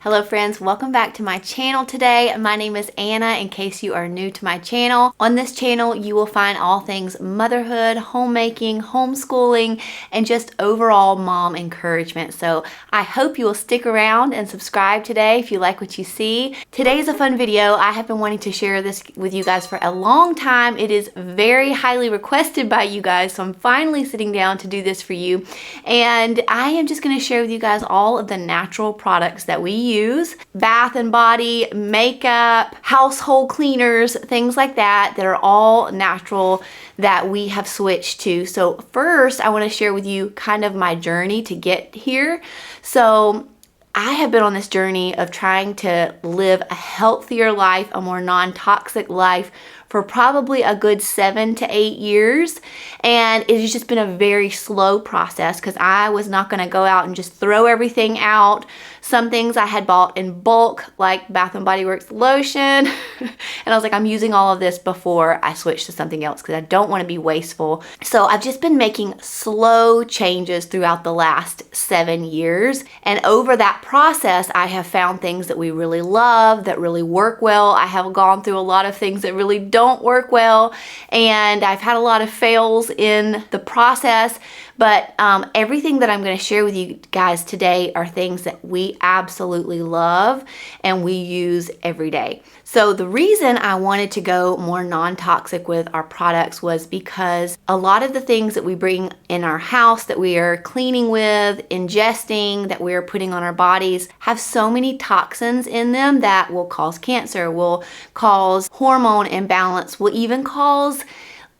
Hello friends, welcome back to my channel today. My name is Anna, in case you are new to my channel. On this channel, you will find all things motherhood, homemaking, homeschooling, and just overall mom encouragement. So I hope you will stick around and subscribe today if you like what you see. Today is a fun video. I have been wanting to share this with you guys for a long time. It is very highly requested by you guys, so I'm finally sitting down to do this for you. And I am just gonna share with you guys all of the natural products that we use, bath and body, makeup, household cleaners, things like that are all natural that we have switched to. So first, I want to share with you kind of my journey to get here. So I have been on this journey of trying to live a healthier life, a more non-toxic life for probably a good 7 to 8 years. And it has just been a very slow process because I was not gonna go out and just throw everything out. Some things I had bought in bulk, like Bath & Body Works lotion. And I was like, I'm using all of this before I switch to something else because I don't wanna be wasteful. So I've just been making slow changes throughout the last 7 years. And over that process, I have found things that we really love, that really work well. I have gone through a lot of things that really don't work well, and I've had a lot of fails in the process, but everything that I'm going to share with you guys today are things that we absolutely love and we use every day. So the reason I wanted to go more non-toxic with our products was because a lot of the things that we bring in our house, that we are cleaning with, ingesting, that we are putting on our bodies, have so many toxins in them that will cause cancer, will cause hormone imbalance, will even cause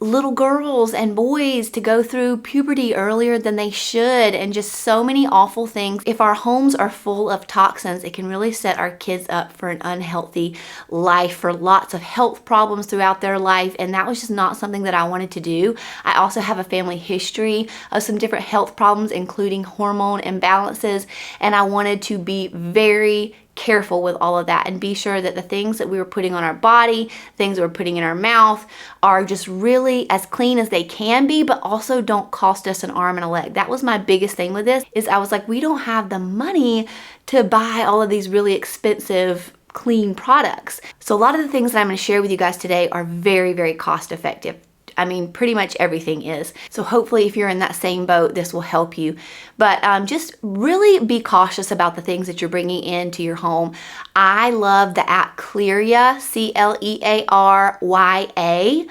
little girls and boys to go through puberty earlier than they should, and just so many awful things. If our homes are full of toxins, it can really set our kids up for an unhealthy life, for lots of health problems throughout their life, and that was just not something that I wanted to do. I also have a family history of some different health problems, including hormone imbalances, and I wanted to be very careful with all of that and be sure that the things that we were putting on our body, things that we're putting in our mouth, are just really as clean as they can be, but also don't cost us an arm and a leg. That was my biggest thing with this, is I was like, we don't have the money to buy all of these really expensive clean products. So a lot of the things that I'm going to share with you guys today are very, very cost effective. I mean, pretty much everything is. So hopefully if you're in that same boat, this will help you. But just really be cautious about the things that you're bringing into your home. I love the app Clearya, Clearya.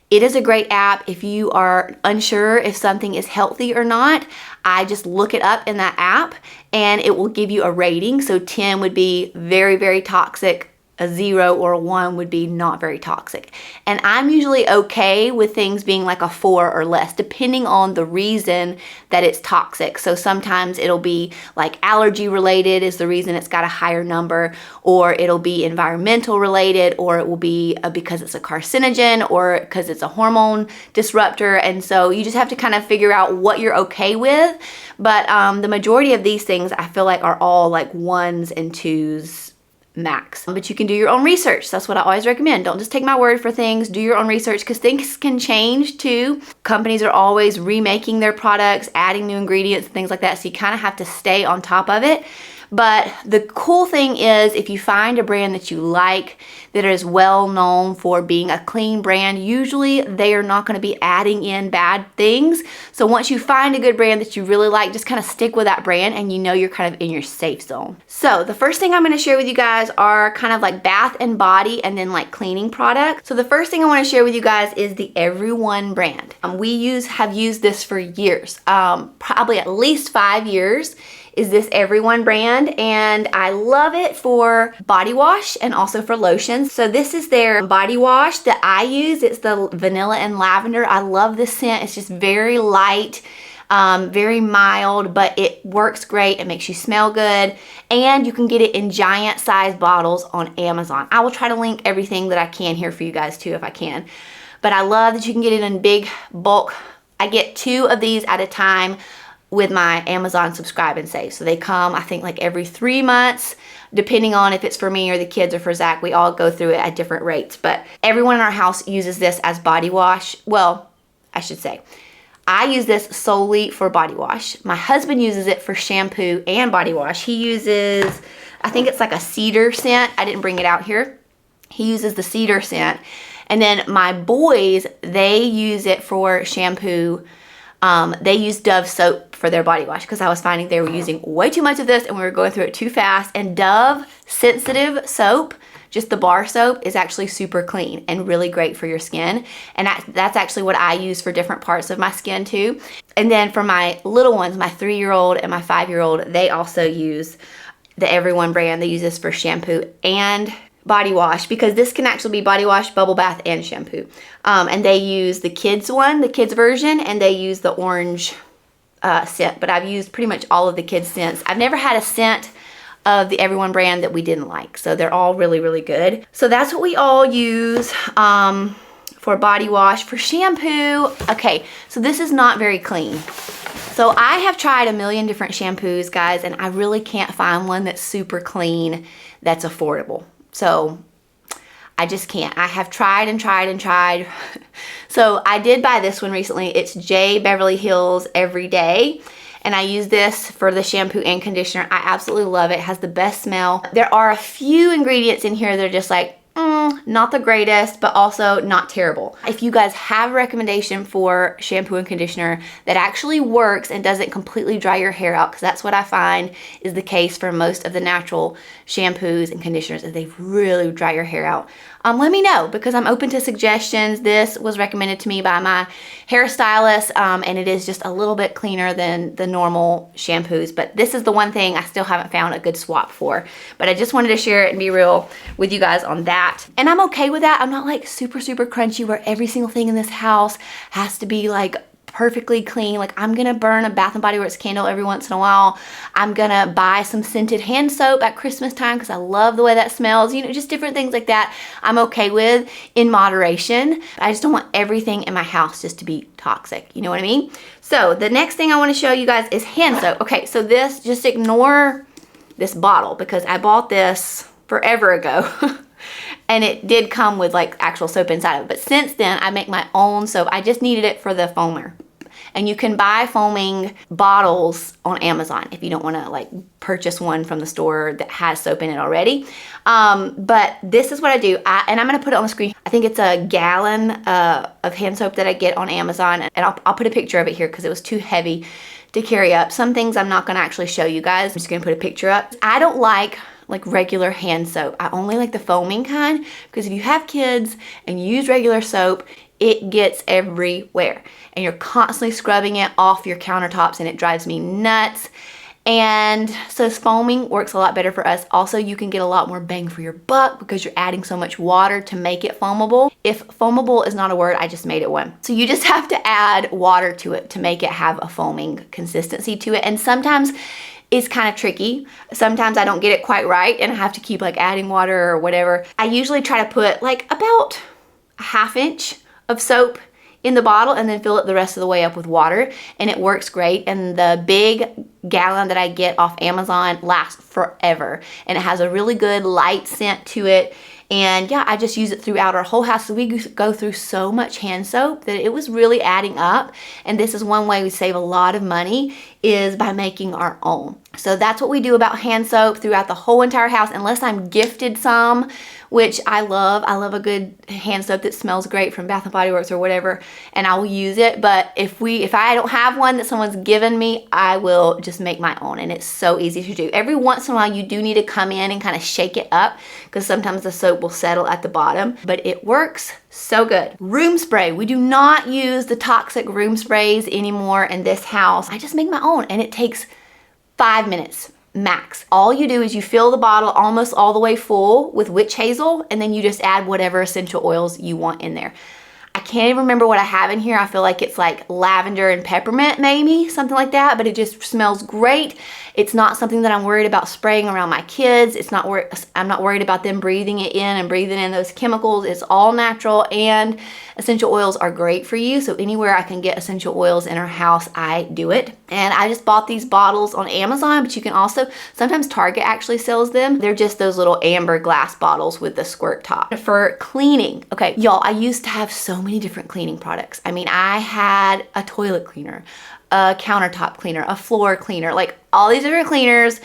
It is a great app if you are unsure if something is healthy or not. I just look it up in that app and it will give you a rating. So 10 would be very, very toxic. A 0 or a 1 would be not very toxic. And I'm usually okay with things being like a 4 or less, depending on the reason that it's toxic. So sometimes it'll be like allergy related is the reason it's got a higher number, or it'll be environmental related, or it will be because it's a carcinogen, or because it's a hormone disruptor. And so you just have to kind of figure out what you're okay with. But the majority of these things I feel like are all like 1s and 2s max. But you can do your own research. That's what I always recommend. Don't just take my word for things. Do your own research, because things can change too. Companies are always remaking their products, adding new ingredients, things like that. So you kind of have to stay on top of it. But the cool thing is, if you find a brand that you like, that is well known for being a clean brand, usually they are not going to be adding in bad things. So once you find a good brand that you really like, just kind of stick with that brand and you know you're kind of in your safe zone. So the first thing I'm going to share with you guys are kind of like bath and body and then like cleaning products. So the first thing I want to share with you guys is the Everyone brand. We have used this for years, probably at least 5 years. Is this Everyone brand, and I love it for body wash and also for lotions. So this is their body wash that I use. It's the vanilla and lavender. I love this scent. It's just very light, very mild, but it works great. It makes you smell good, and you can get it in giant size bottles on Amazon. I will try to link everything that I can here for you guys too if I can. But I love that you can get it in big bulk. I get 2 of these at a time. with my Amazon Subscribe and Save. So they come, I think, like every 3 months, depending on if it's for me or the kids or for Zach. We all go through it at different rates. But everyone in our house uses this as body wash. Well, I should say, I use this solely for body wash. My husband uses it for shampoo and body wash. He uses, I think it's like a cedar scent. I didn't bring it out here. He uses the cedar scent. And then my boys, they use it for shampoo. They use Dove soap for their body wash because I was finding they were using way too much of this and we were going through it too fast. And Dove sensitive soap, just the bar soap, is actually super clean and really great for your skin. And that's actually what I use for different parts of my skin too. And then for my little ones, my 3-year-old and my 5-year-old, they also use the Everyone brand. They use this for shampoo and body wash because this can actually be body wash, bubble bath, and shampoo. And they use the kids one, the kids version, and they use the orange scent. But I've used pretty much all of the kids scents. I've never had a scent of the Everyone brand that we didn't like. So they're all really, really good. So that's what we all use for body wash. For shampoo, okay, so this is not very clean. So I have tried a million different shampoos, guys, and I really can't find one that's super clean, that's affordable. So I just can't. I have tried and tried and tried. So I did buy this one recently. It's J. Beverly Hills Everyday. And I use this for the shampoo and conditioner. I absolutely love it. It has the best smell. There are a few ingredients in here that are just like, not the greatest, but also not terrible. If you guys have a recommendation for shampoo and conditioner that actually works and doesn't completely dry your hair out, because that's what I find is the case for most of the natural shampoos and conditioners, is they really dry your hair out. Let me know because I'm open to suggestions. This was recommended to me by my hairstylist, and it is just a little bit cleaner than the normal shampoos. But this is the one thing I still haven't found a good swap for. But I just wanted to share it and be real with you guys on that. And I'm okay with that. I'm not like super, super crunchy where every single thing in this house has to be like perfectly clean. Like I'm gonna burn a Bath and Body Works candle every once in a while. I'm gonna buy some scented hand soap at Christmas time because I love the way that smells. You know, just different things like that I'm okay with in moderation. I just don't want everything in my house just to be toxic. You know what I mean? So the next thing I want to show you guys is hand soap. Okay, so this, just ignore this bottle because I bought this forever ago. And it did come with like actual soap inside of it. But since then, I make my own soap. I just needed it for the foamer. And you can buy foaming bottles on Amazon if you don't want to like purchase one from the store that has soap in it already. But this is what I do. And I'm going to put it on the screen. I think it's a gallon of hand soap that I get on Amazon. And I'll put a picture of it here because it was too heavy to carry up. Some things I'm not going to actually show you guys. I'm just going to put a picture up. I don't like regular hand soap. I only like the foaming kind because if you have kids and you use regular soap, it gets everywhere and you're constantly scrubbing it off your countertops and it drives me nuts. And so foaming works a lot better for us. Also, you can get a lot more bang for your buck because you're adding so much water to make it foamable. If foamable is not a word, I just made it one. So you just have to add water to it to make it have a foaming consistency to it. And sometimes it's kind of tricky. Sometimes I don't get it quite right and I have to keep like adding water or whatever. I usually try to put like about a 1/2 inch of soap in the bottle and then fill it the rest of the way up with water, and it works great. And the big gallon that I get off Amazon lasts forever and it has a really good light scent to it. And yeah, I just use it throughout our whole house. So we go through so much hand soap that it was really adding up. And this is one way we save a lot of money, is by making our own. So that's what we do about hand soap throughout the whole entire house, unless I'm gifted some, which I love. I love a good hand soap that smells great from Bath and Body Works or whatever, and I will use it. But if I don't have one that someone's given me, I will just make my own, and it's so easy to do. Every once in a while, you do need to come in and kind of shake it up because sometimes the soap will settle at the bottom, but it works so good. Room spray. We do not use the toxic room sprays anymore in this house. I just make my own, and it takes 5 minutes max. All you do is you fill the bottle almost all the way full with witch hazel, and then you just add whatever essential oils you want in there. I can't even remember what I have in here. I feel like it's like lavender and peppermint, maybe something like that, but it just smells great. It's not something that I'm worried about spraying around my kids. I'm not worried about them breathing it in and breathing in those chemicals. It's all natural, and essential oils are great for you. So anywhere I can get essential oils in our house, I do it. And I just bought these bottles on Amazon, but you can also, sometimes Target actually sells them. They're just those little amber glass bottles with the squirt top. For cleaning, okay, y'all, I used to have so many different cleaning products. I mean, I had a toilet cleaner, a countertop cleaner, a floor cleaner, like all these different cleaners,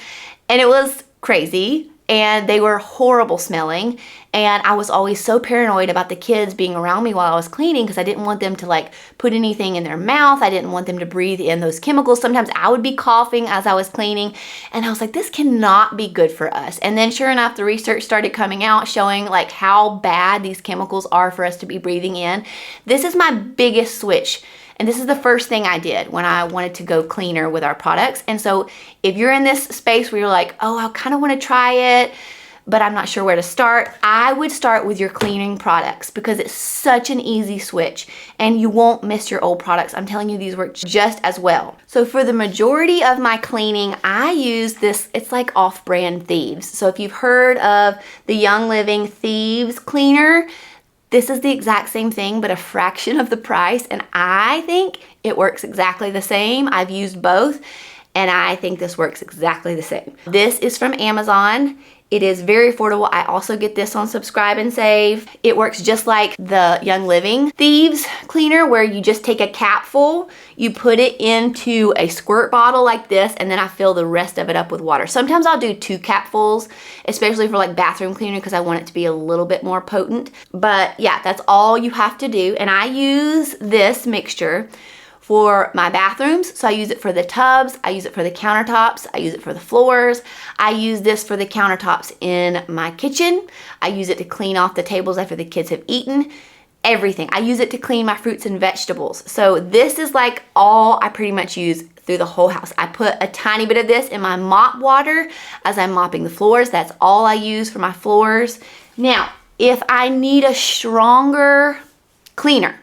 and it was crazy. And they were horrible smelling, and I was always so paranoid about the kids being around me while I was cleaning because I didn't want them to like put anything in their mouth. I didn't want them to breathe in those chemicals. Sometimes I would be coughing as I was cleaning, and I was like, this cannot be good for us. And then sure enough, the research started coming out showing like how bad these chemicals are for us to be breathing in. This is my biggest switch. And this is the first thing I did when I wanted to go cleaner with our products. And so if you're in this space where you're like, oh, I kind of want to try it, but I'm not sure where to start, I would start with your cleaning products because it's such an easy switch and you won't miss your old products. I'm telling you, these work just as well. So for the majority of my cleaning, I use this, it's like off-brand Thieves. So if you've heard of the Young Living Thieves cleaner, this is the exact same thing, but a fraction of the price, and I think it works exactly the same. I've used both, and I think this works exactly the same. This is from Amazon. It is very affordable. I also get this on Subscribe and Save. It works just like the Young Living Thieves cleaner, where you just take a capful, you put it into a squirt bottle like this, and then I fill the rest of it up with water. Sometimes I'll do 2 capfuls, especially for like bathroom cleaner because I want it to be a little bit more potent. But yeah, that's all you have to do. And I use this mixture for my bathrooms. So I use it for the tubs, I use it for the countertops, I use it for the floors. I use this for the countertops in my kitchen. I use it to clean off the tables after the kids have eaten. Everything. I use it to clean my fruits and vegetables. So this is like all I pretty much use through the whole house. I put a tiny bit of this in my mop water as I'm mopping the floors. That's all I use for my floors. Now, if I need a stronger cleaner,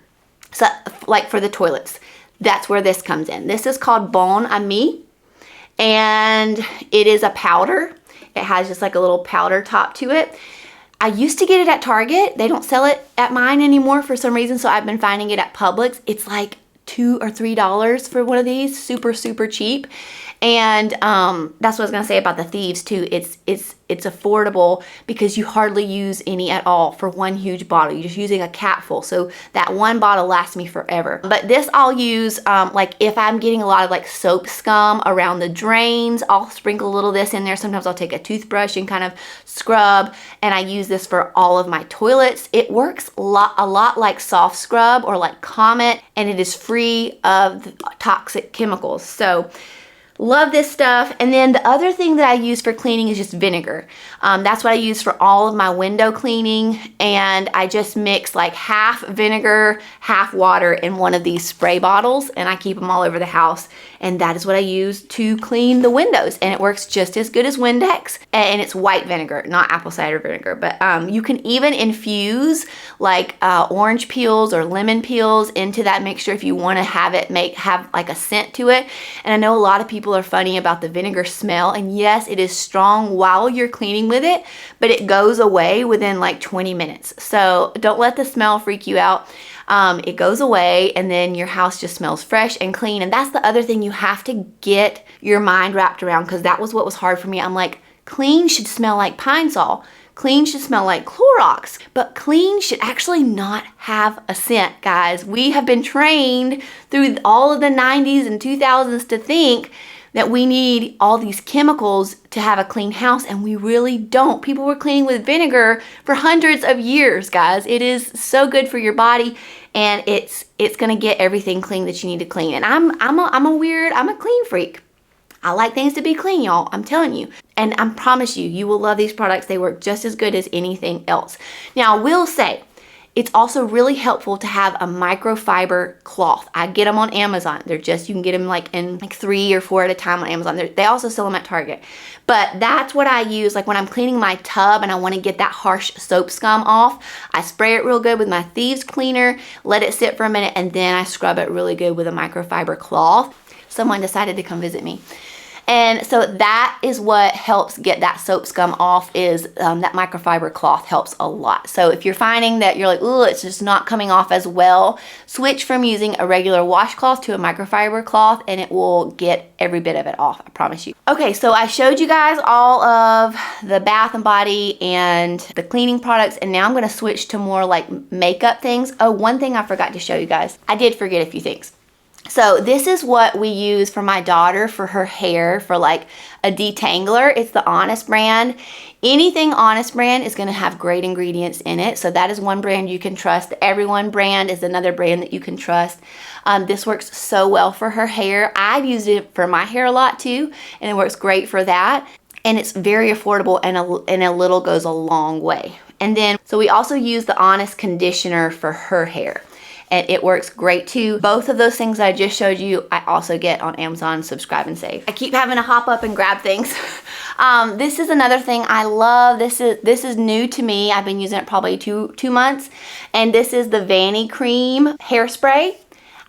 so like for the toilets, that's where this comes in. This is called Bon Ami, and it is a powder. It has just like a little powder top to it. I used to get it at Target. They don't sell it at mine anymore for some reason, so I've been finding it at Publix. It's like $2 or $3 for one of these, super, super cheap. And that's what I was gonna say about the Thieves too. It's affordable because you hardly use any at all for one huge bottle. You're just using a capful, so that one bottle lasts me forever. But this I'll use like if I'm getting a lot of like soap scum around the drains, I'll sprinkle a little of this in there. Sometimes I'll take a toothbrush and kind of scrub, and I use this for all of my toilets. It works a lot like Soft Scrub or like Comet, and it is free of toxic chemicals. So love this stuff. And then the other thing that I use for cleaning is just vinegar. That's what I use for all of my window cleaning. And I just mix like half vinegar, half water in one of these spray bottles, and I keep them all over the house. And that is what I use to clean the windows. And it works just as good as Windex. And it's white vinegar, not apple cider vinegar. But you can even infuse like orange peels or lemon peels into that mixture if you want to have it have like a scent to it. And I know a lot of people are funny about the vinegar smell, and yes, it is strong while you're cleaning with it, but it goes away within like 20 minutes. So don't let the smell freak you out. It goes away, and then your house just smells fresh and clean. And that's the other thing you have to get your mind wrapped around, because that was what was hard for me. I'm like, clean should smell like Pine Sol. Clean should smell like Clorox, but clean should actually not have a scent, guys. We have been trained through all of the 90s and 2000s to think that we need all these chemicals to have a clean house, and we really don't. People were cleaning with vinegar for hundreds of years, guys. It is so good for your body, and it's gonna get everything clean that you need to clean. And I'm a clean freak. I like things to be clean, y'all. I'm telling you. And I promise you, you will love these products. They work just as good as anything else. Now, I will say, it's also really helpful to have a microfiber cloth. I get them on Amazon. They're just, you can get them like in like 3 or 4 at a time on Amazon. They also sell them at Target. But that's what I use like when I'm cleaning my tub and I want to get that harsh soap scum off. I spray it real good with my Thieves cleaner, let it sit for a minute, and then I scrub it really good with a microfiber cloth. Someone decided to come visit me. And so that is what helps get that soap scum off, is that microfiber cloth helps a lot. So if you're finding that you're like, ooh, it's just not coming off as well, switch from using a regular washcloth to a microfiber cloth and it will get every bit of it off, I promise you. Okay, so I showed you guys all of the Bath and Body and the cleaning products, and now I'm gonna switch to more like makeup things. Oh, one thing I forgot to show you guys. I did forget a few things. So this is what we use for my daughter for her hair, for like a detangler. It's the Honest brand. Anything Honest brand is going to have great ingredients in it. So that is one brand you can trust. The Everyone brand is another brand that you can trust. This works so well for her hair. I've used it for my hair a lot too, and it works great for that. And it's very affordable, and a little goes a long way. And then, so we also use the Honest conditioner for her hair, and it works great too. Both of those things I just showed you, I also get on Amazon Subscribe and Save. I keep having to hop up and grab things. This is another thing I love. This is new to me. I've been using it probably two months, and this is the Vanicream hairspray.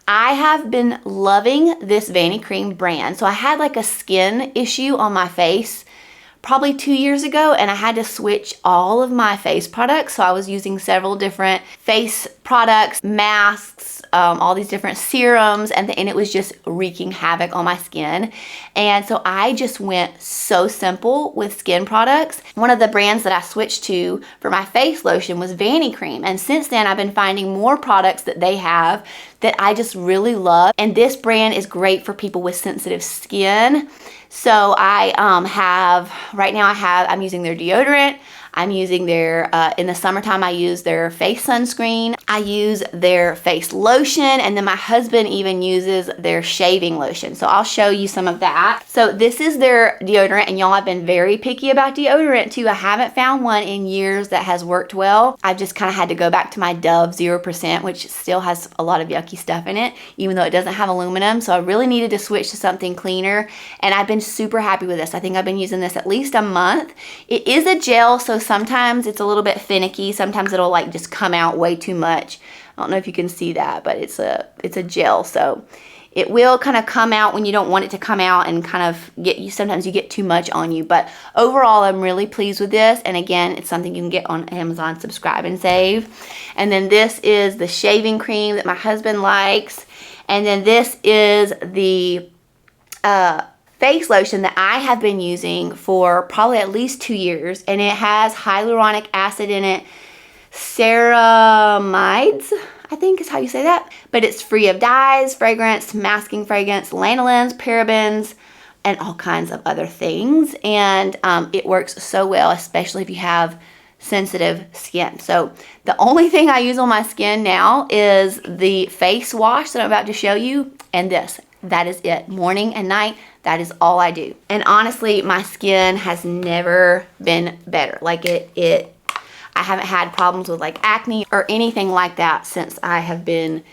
I have been loving this Vanicream brand. So I had like a skin issue on my face probably 2 years ago, and I had to switch all of my face products. So I was using several different face products, masks, all these different serums, and it was just wreaking havoc on my skin. And so I just went so simple with skin products. One of the brands that I switched to for my face lotion was Vanicream, and since then I've been finding more products that they have that I just really love. And this brand is great for people with sensitive skin. So I I'm using their deodorant. I'm using their, in the summertime I use their face sunscreen. I use their face lotion, and then my husband even uses their shaving lotion. So I'll show you some of that. So this is their deodorant, and y'all, I've been very picky about deodorant too. I haven't found one in years that has worked well. I've just kind of had to go back to my Dove 0%, which still has a lot of yucky stuff in it, even though it doesn't have aluminum. So I really needed to switch to something cleaner, and I've been super happy with this. I think I've been using this at least a month. It is a gel, so sometimes it's a little bit finicky. Sometimes it'll like just come out way too much. I don't know if you can see that, but it's a gel, so it will kind of come out when you don't want it to come out, and kind of sometimes you get too much on you. But overall, I'm really pleased with this. And again, it's something you can get on Amazon Subscribe and Save. And then this is the shaving cream that my husband likes. And then this is the face lotion that I have been using for probably at least 2 years, and it has hyaluronic acid in it, ceramides, I think is how you say that, but it's free of dyes, fragrance, masking fragrance, lanolins, parabens, and all kinds of other things. And it works so well, especially if you have sensitive skin. So the only thing I use on my skin now is the face wash that I'm about to show you, and this. That is it. Morning and night, that is all I do. And honestly, my skin has never been better. Like I haven't had problems with like acne or anything like that since I have been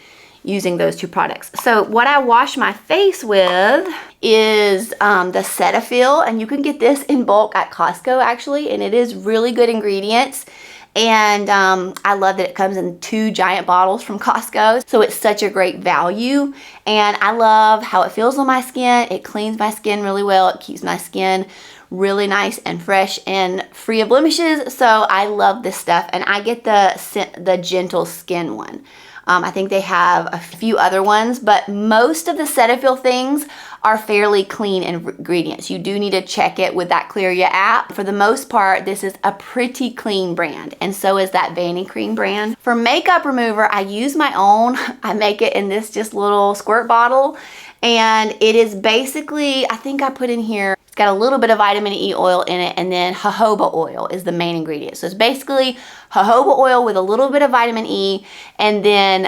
using those two products. So what I wash my face with is the Cetaphil, and you can get this in bulk at Costco actually, and it is really good ingredients. And I love that it comes in 2 giant bottles from Costco. So it's such a great value. And I love how it feels on my skin. It cleans my skin really well. It keeps my skin really nice and fresh and free of blemishes. So I love this stuff. And I get the Gentle Skin one. I think they have a few other ones, but most of the Cetaphil things are fairly clean ingredients. You do need to check it with that Clearia app. For the most part, this is a pretty clean brand, and so is that Vanicream brand. For makeup remover, I use my own. I make it in this just little squirt bottle, and it is basically, I think I put in here, it's got a little bit of vitamin E oil in it, and then jojoba oil is the main ingredient. So it's basically jojoba oil with a little bit of vitamin E, and then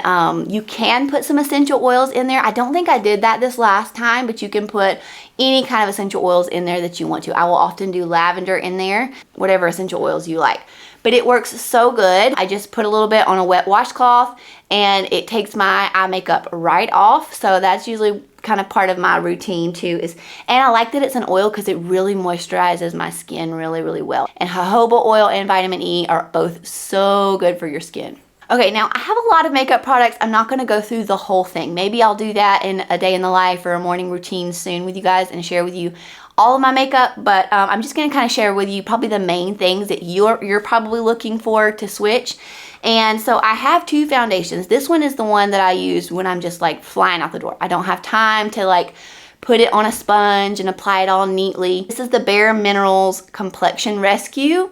you can put some essential oils in there. I don't think I did that this last time, but you can put any kind of essential oils in there that you want to. I will often do lavender in there, whatever essential oils you like. But it works so good. I just put a little bit on a wet washcloth, and it takes my eye makeup right off. So that's usually kind of part of my routine too. And I like that it's an oil because it really moisturizes my skin really, really well. And jojoba oil and vitamin E are both so good for your skin. Okay, now I have a lot of makeup products. I'm not gonna go through the whole thing. Maybe I'll do that in a day in the life or a morning routine soon with you guys and share with you all of my makeup, but I'm just gonna kind of share with you probably the main things that you're probably looking for to switch. And so I have 2 foundations. This one is the one that I use when I'm just like flying out the door. I don't have time to like put it on a sponge and apply it all neatly. This is the Bare Minerals Complexion Rescue,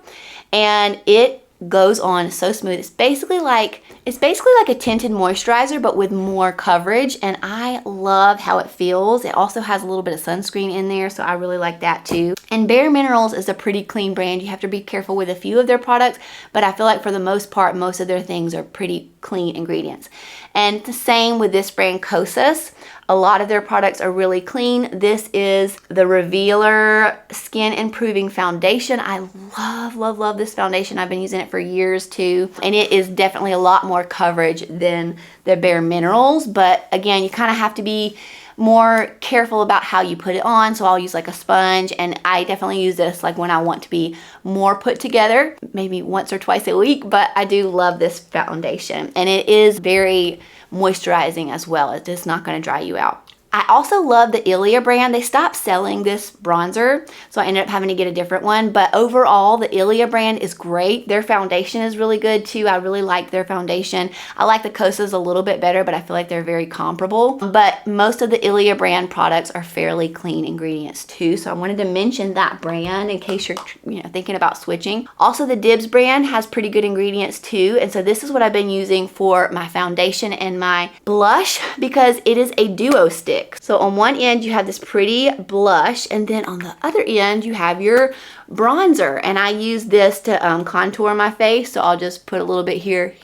and it goes on so smooth. It's basically like a tinted moisturizer, but with more coverage, and I love how it feels. It also has a little bit of sunscreen in there, so I really like that too. And Bare Minerals is a pretty clean brand. You have to be careful with a few of their products, but I feel like for the most part, most of their things are pretty clean ingredients. And the same with this brand, Kosas. A lot of their products are really clean. This is the Revealer Skin Improving Foundation. I love this foundation. I've been using it for years too. And it is definitely a lot more coverage than the Bare Minerals. But again, you kind of have to be more careful about how you put it on. So I'll use like a sponge, and I definitely use this like when I want to be more put together, maybe once or twice a week. But I do love this foundation, and it is very moisturizing as well. It's just not going to dry you out. I also love the Ilia brand. They stopped selling this bronzer, so I ended up having to get a different one. But overall, the Ilia brand is great. Their foundation is really good too. I really like their foundation. I like the Kosas a little bit better, but I feel like they're very comparable. But most of the Ilia brand products are fairly clean ingredients too. So I wanted to mention that brand in case you're thinking about switching. Also, the Dibs brand has pretty good ingredients too. And so this is what I've been using for my foundation and my blush, because it is a duo stick. So on one end you have this pretty blush, and then on the other end you have your bronzer, and I use this to contour my face. So I'll just put a little bit here,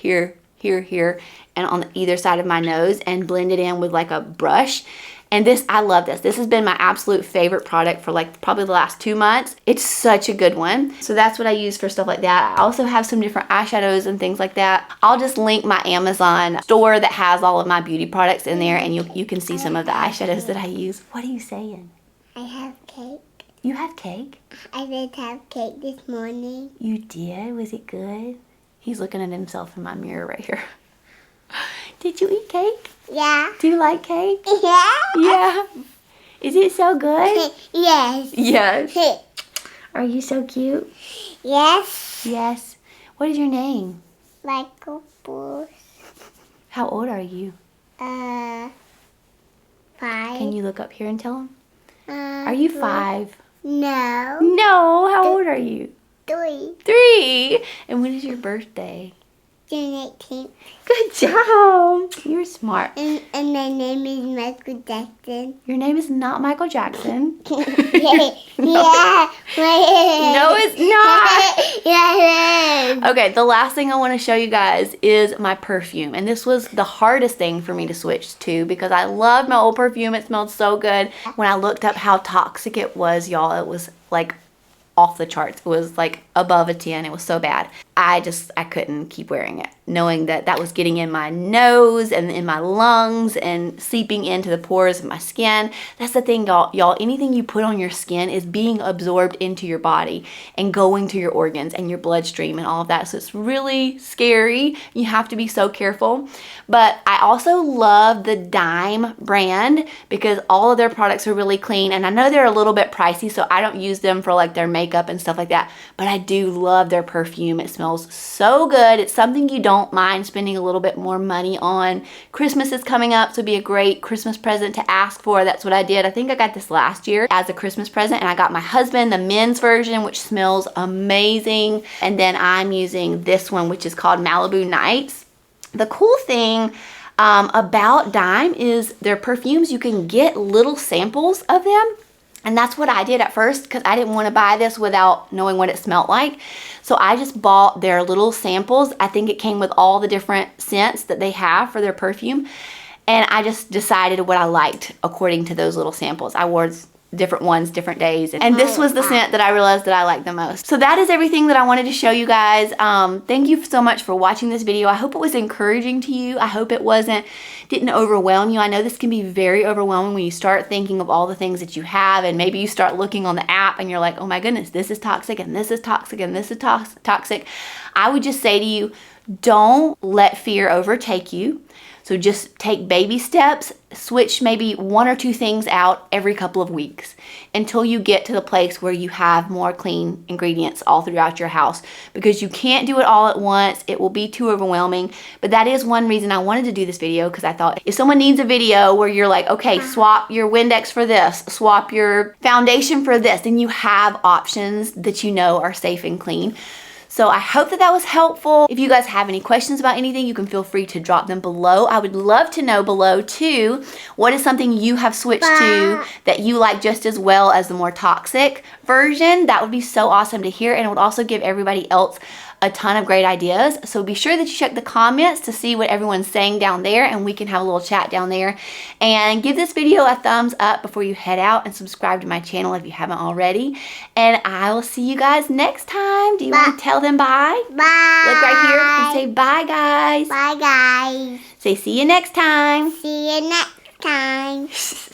and on either side of my nose, and blend it in with like a brush. And this, I love this. This has been my absolute favorite product for like probably the last 2 months. It's such a good one. So that's what I use for stuff like that. I also have some different eyeshadows and things like that. I'll just link my Amazon store that has all of my beauty products in there, and you can see some of the eyeshadows that I use. What are you saying? I have cake. You have cake? I did have cake this morning. You did? Was it good? He's looking at himself in my mirror right here. Did you eat cake? Yeah. Do you like cake? Yeah. Yeah. Is it so good? Yes. Yes. Are you so cute? Yes. Yes. What is your name? Michael Bruce. How old are you? 5. Can you look up here and tell him? Are you 5? No. No. How old are you? 3. 3. And when is your birthday? June 18th. Good job. You're smart. And my name is Michael Jackson. Your name is not Michael Jackson. Yeah. No, it's not. Yes. Okay, the last thing I want to show you guys is my perfume. And this was the hardest thing for me to switch to, because I loved my old perfume. It smelled so good. When I looked up how toxic it was, y'all, it was like off the charts. It was like above a 10. It was so bad. I couldn't keep wearing it, knowing that that was getting in my nose and in my lungs and seeping into the pores of my skin. That's the thing, y'all. Anything you put on your skin is being absorbed into your body and going to your organs and your bloodstream and all of that. So it's really scary. You have to be so careful. But I also love the Dime brand, because all of their products are really clean, and I know they're a little bit pricey, so I don't use them for like their makeup and stuff like that, but I do love their perfume. It smells so good. It's something you don't mind spending a little bit more money on. Christmas is coming up, so it'd be a great Christmas present to ask for. That's what I did. I think I got this last year as a Christmas present, and I got my husband the men's version, which smells amazing. And then I'm using this one, which is called Malibu Nights. The cool thing about Dime is their perfumes, you can get little samples of them. And that's what I did at first, because I didn't want to buy this without knowing what it smelled like. So I just bought their little samples. I think it came with all the different scents that they have for their perfume. And I just decided what I liked according to those little samples. I wore different ones, different days. And this was the scent that I realized that I liked the most. So that is everything that I wanted to show you guys. Thank you so much for watching this video. I hope it was encouraging to you. I hope it didn't overwhelm you. I know this can be very overwhelming when you start thinking of all the things that you have, and maybe you start looking on the app and you're like, oh my goodness, this is toxic, and this is toxic, and this is toxic. I would just say to you, don't let fear overtake you. So just take baby steps, switch maybe 1 or 2 things out every couple of weeks until you get to the place where you have more clean ingredients all throughout your house, because you can't do it all at once. It will be too overwhelming. But that is one reason I wanted to do this video, because I thought if someone needs a video where you're like, okay, swap your Windex for this, swap your foundation for this, then you have options that you know are safe and clean. So I hope that was helpful. If you guys have any questions about anything, you can feel free to drop them below. I would love to know below too, what is something you have switched to that you like just as well as the more toxic version? That would be so awesome to hear, and it would also give everybody else a ton of great ideas. So be sure that you check the comments to see what everyone's saying down there, and we can have a little chat down there. And give this video a thumbs up before you head out, and subscribe to my channel if you haven't already. And I will see you guys next time. Do you want to tell them bye? Bye. Look right here and say bye, guys. Bye, guys. Say see you next time. See you next time.